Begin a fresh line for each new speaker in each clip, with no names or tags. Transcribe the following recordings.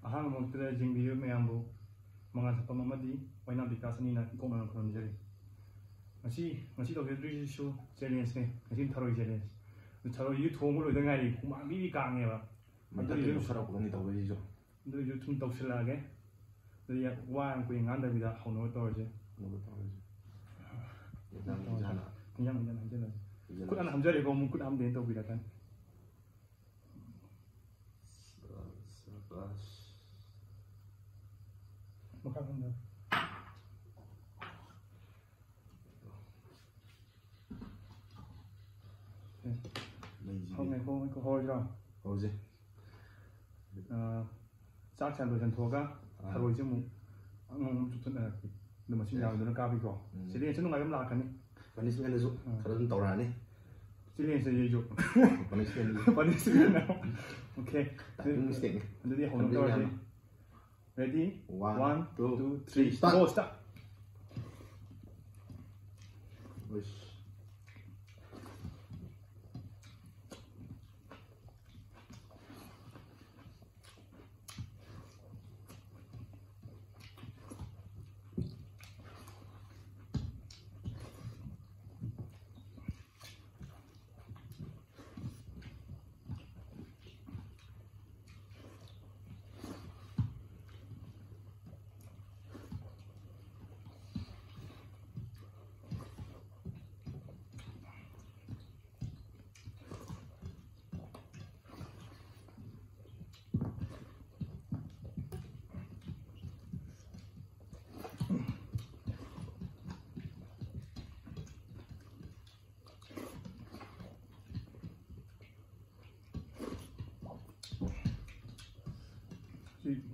ꯑꯍꯥꯟꯕꯃꯛꯇꯗ ꯌꯦꯡꯕꯤꯔꯤꯕ ꯃꯌꯥꯝꯕꯨ ꯃꯉꯥꯜ ꯊꯛꯐꯝ ꯑꯃꯗꯤ ꯑꯣꯏꯅꯥꯝ ꯕꯤꯀꯥꯁꯅꯤꯅ ꯏꯀꯣꯛꯅꯅ ꯈꯨꯔꯨꯝꯖꯔꯤ ꯉꯁꯤ ꯇꯧꯖꯗꯣꯏꯁꯤꯁꯨ ꯆꯦꯂꯦꯟꯖꯅꯤ ꯉꯁꯤ ꯊꯔꯣꯏ ꯆꯦꯂꯦꯟꯖ ꯊꯔꯣꯏꯁꯤ ꯊꯣꯡꯕ ꯂꯣꯏꯗ ꯉꯥꯏꯔꯤ ꯍꯨꯃꯥꯡꯕꯤꯕꯤ ꯀꯥꯡꯉꯦꯕ ꯑꯗꯨꯏꯁꯨ
ꯁꯔꯛꯄꯒꯅꯤ ꯇꯧꯕꯁꯤꯁꯨ
ꯑꯗꯨꯏꯁꯨ ꯁꯨꯝ ꯇꯧꯁꯤꯜꯂꯛꯑꯒꯦ ꯑꯗꯨꯗꯤ ꯋꯥ ꯌꯥꯝ ꯀꯨꯏꯅ ꯉꯥꯡꯗꯕꯤꯗ ꯍꯧꯅꯕ ꯇꯧꯔꯁꯦ ꯏꯟꯖꯥꯡ ꯍꯥꯏꯖꯜꯂꯁꯦ ꯈꯨꯠ ꯍꯥꯟꯅ ꯍꯥꯝꯖꯔꯦꯀꯣ ꯑꯃꯨꯛ ꯈꯨꯠ ꯍꯥꯝꯗꯦꯅ ꯇꯧꯕꯤꯔꯛꯀꯅꯤ मखा खंदा हमने को हो जा
हो जे
चाक सान लोजन थोगा थरोइ जे मु अंगम चुथन रखि द मसिन यावदुना काबि को सिले से नुंगायम लाखनि
पनिशमेंट जो खरन तौरानी
सिले से ये जो
पनिशमेंट
ओके
मिस्टेक
अदुदि होनो तौरजे Ready? 1, 2, 3,
start!
Go, start!
Wish.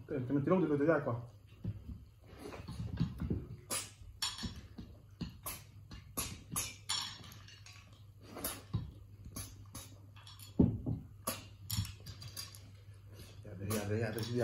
Te metí lo de acqua.
Ya,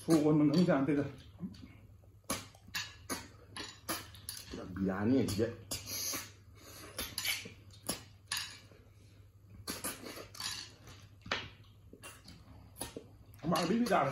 소원은 항상 안 되다.
미안해 이제.
막 비비자.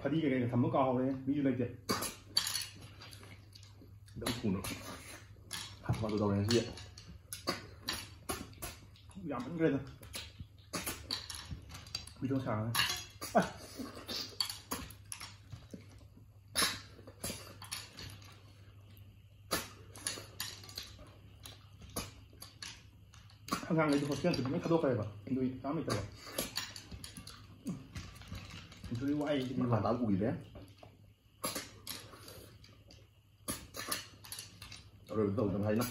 파리게 담는 거 하고 미주 이제
너무苦너. 밥도 더 해야지.
양 그래도 미도 잘. 항상 이제 호스피언 들으면 가도가야 봐. 근데 다음에 있다 봐. Jadi why ini
Makan tahu gitu ya. Rồi betul trong hay lắm.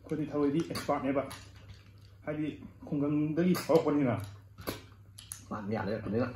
Kau di tahu ini expert ni ba? Hari konggang dari bawah pun ni lah.
Mana ada ni lah.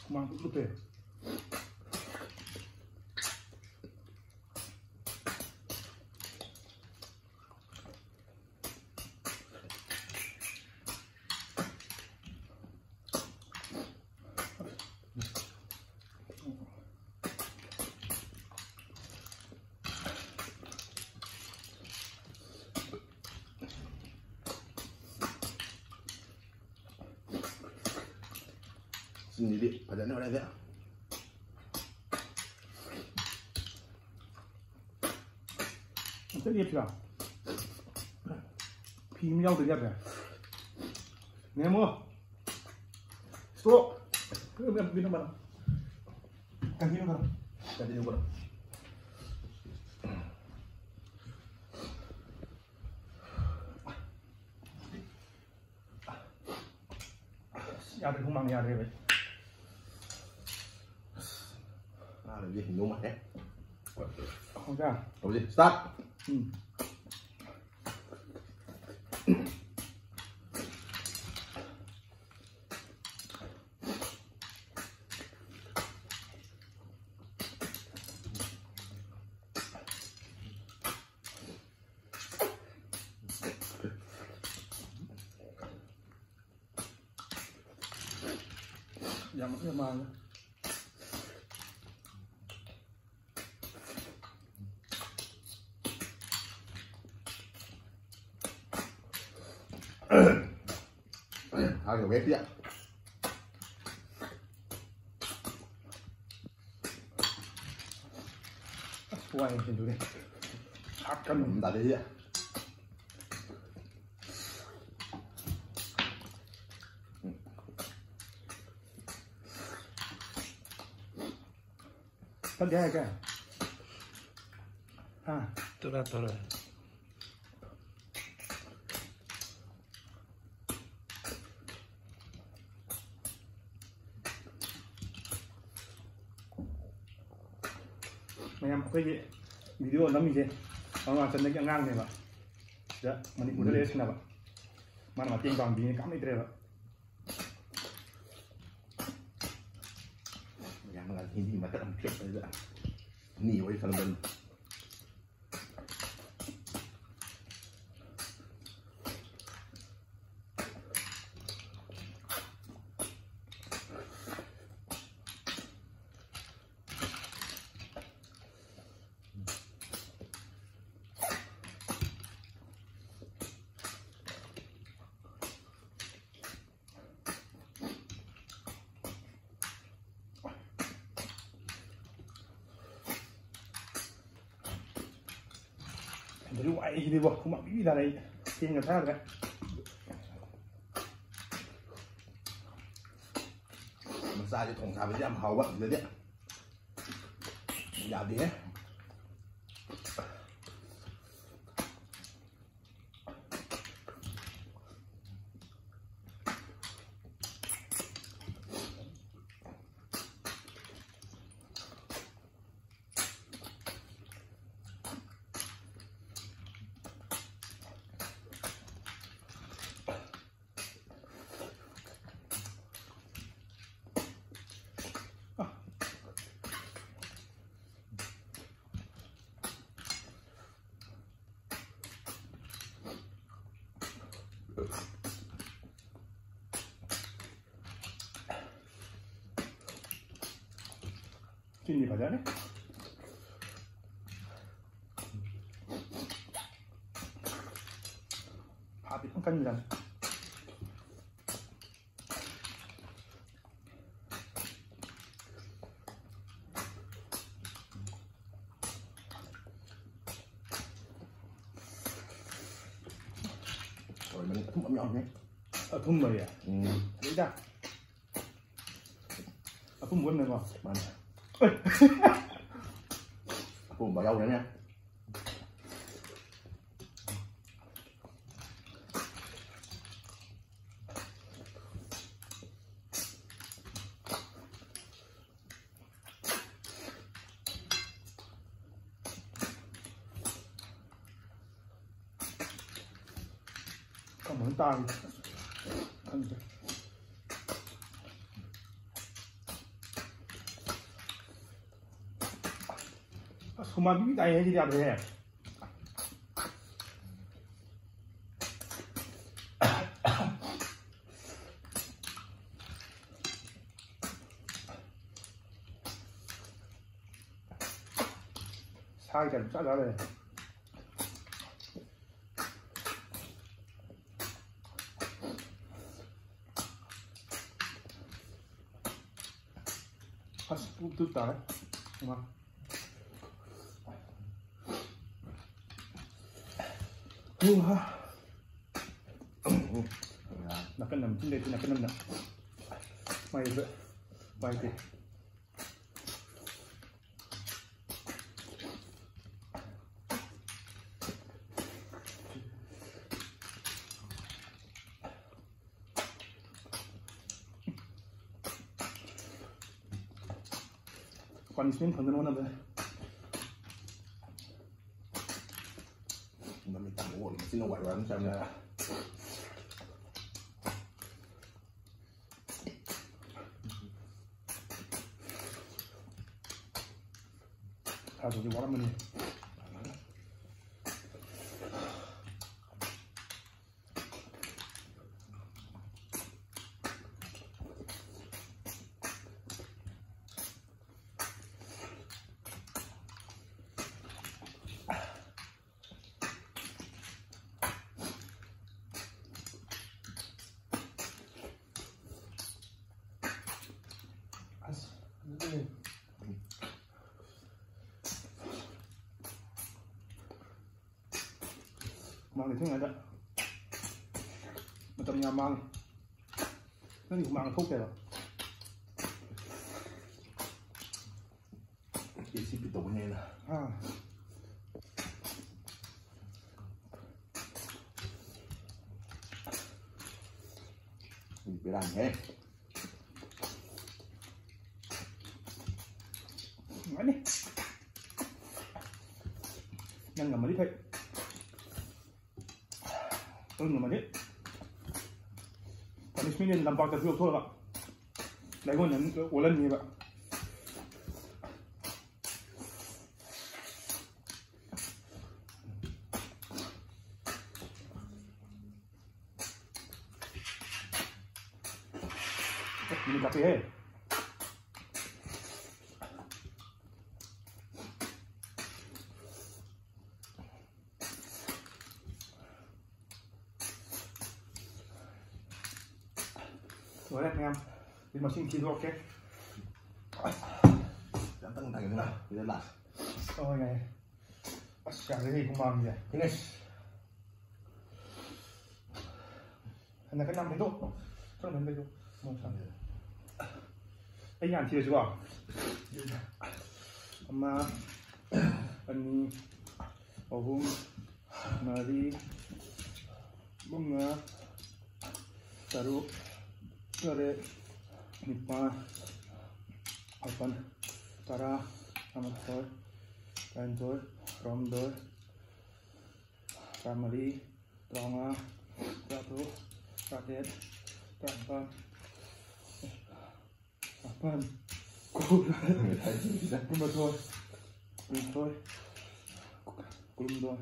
Kumang tutup ya.
sendiri pada nak ada.
Cái điệp chưa? Phim nhau từ điệp này. Nghe mua. Stop. Cứ bên trong bạn. Càng đi đâu?
Jadi ni pun.
Nhà thì không bằng nhà đây vậy.
Làm gì hình dung mà thế.
Không ra.
Làm gì? Start.
Dạ một cái mà
Hai kiểu bếp đi ạ.
quay thìดูดิพักกัน
Mình đặt đi ạ.
tất cả cái ha
Tôi rồi.
mày em cái gì video nó mình gì mà chân cái ngang này mà dạ mình cũng lấy xin nào mà tiền vàng gì cắm đi đây vậy
Yang là hindi mà tất ăn thiệt đấy ạ. Nỉ với phần bên.
Jadi wai ini buat kumak bibi dah lagi tinggal saya kan
Mình xa cho thùng xà với em hầu bận rồi đấy. Dạ đi hết.
Sini pada ni habis makan jalan
Rồi mình thum ấm nhọn nhé.
thum rồi à đấy ra thum muốn này mà
Bạn. Cùng vào dâu nữa nha.
còn muốn tay ăn không ăn cái tay hay gì đẹp thế sai chẳng chắc đó này พัสตุ๊ดตาเลยมานักกันน้ำจิ้มเด็ดนักกันน้ำหนักไม่เยอะไปสิ punishment phần thân nào
nó mới tặng ổn xin nó quậy vào xem là
thả rồi quá mình mang để thế này đó mà trong nhà mang nó thì mang thuốc kìa rồi
chị xin bị tổn này nè mình phải làm thế
nói đi nhanh ngầm mà đi thôi ngầm mà đi còn mình nên làm bao giờ thôi bạn đấy còn nhấn ổ lần như vậy mình cà phê rồi đấy anh em đi mà xin ok
đã tăng thành thế nào thì là
thôi này chả cái gì không bằng gì
thế này
là cái năm thấy tốt chắc đến đây thôi một thằng anh nhàn chia chưa mà anh 어흥 마리 bunga taruh sore nipa apan tara amator kantor romdor ramari tronga ratu radet tampan apan kulum thôi kulum thôi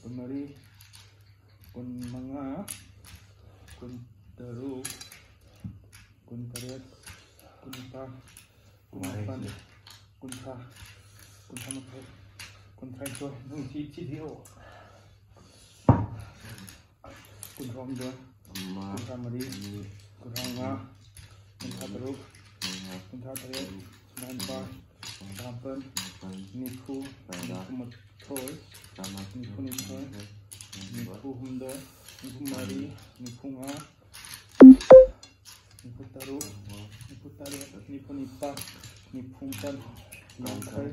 kunmari kun manga kun teru kun taret kun pa kun pan kun sa kun samakai kun trai thôi nung chi thiếu kun rom do kun samari kun hanga kun teru kun taret nan pa tampan niku mat thôi niku ni thôi niku humda niku mari niku nga niku taru niku taret niku nipa niku pan nikai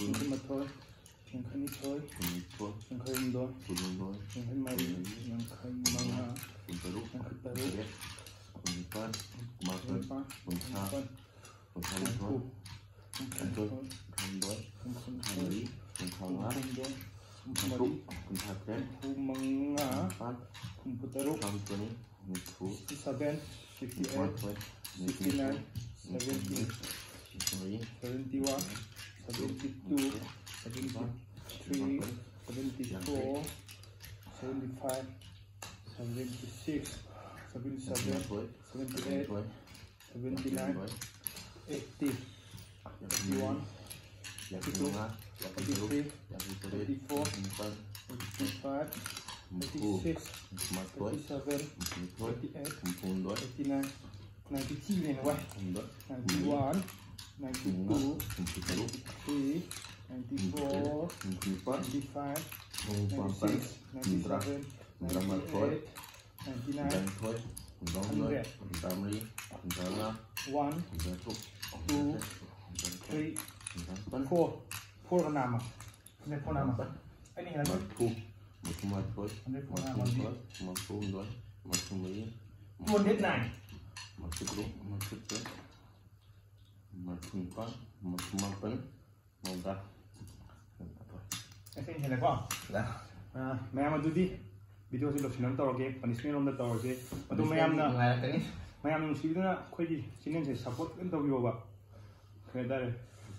niku matoi nikai ni thôi nikai humda nikai mari nikai manga nikai taru
Kumpan, kumakan, kumpan, kumpan, kantor, kantor, hari, kumpangan, kumari, kumpaten,
kumanga
kumpan,
kumputaru
kampani, niku,
57 58 69 70 71 72 73 74 75 76 77 78 79 80 81 82 83 84 85 86 87 88 89 90 này quay 91 92,
93,
3, 94,
94,
95,
98,
97, 98, 99,
98, 99, 100,
1, 2, 3, 4. 4 con nam à? Không biết 4 nam à? Anh này là
một
gì?
thu, một thu một thôi,
Không biết 4
một
nam
thu
là gì?
thôi, một thu thôi, một thu mấy,
Buôn hết này.
một chút đúng, một chút đấy, một thu con, một thu một tấn, một ra, thôi,
Anh xem thế này không?
đã,
Mẹ emดูđi. Video sẽ được chuyển đến tàu cái, punishment ông đã tàu cái. Và tôi mẹ em nè.
ngoài cái này,
Mẹ em xí nữa, khơi đi. Xin nên sẽ support cái tàu video vậy. Cái đây.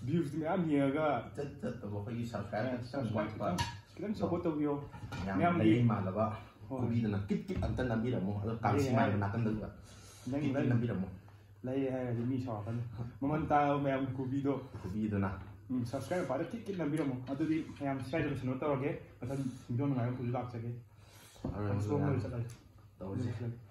Views thì mẹ em nhiều cơ.
chất tôi có đi subscribe,
Subscribe
và
kita support tàu video.
yang lain mah lah pak, kopi dan kit antan nabi dah mau, kalau si mai nak kandung pak,
Nhanh
kit
lên.
nabi dah mau,
Lấy hay là mi sòกันมันตาแมวกูวิดีโอ
kopi dah nak,
subscribe pada klik na video mo ato di yang share do sino tawage atan video na ngayon tulak sa ke
orang
so mo sa dai
tahu sih.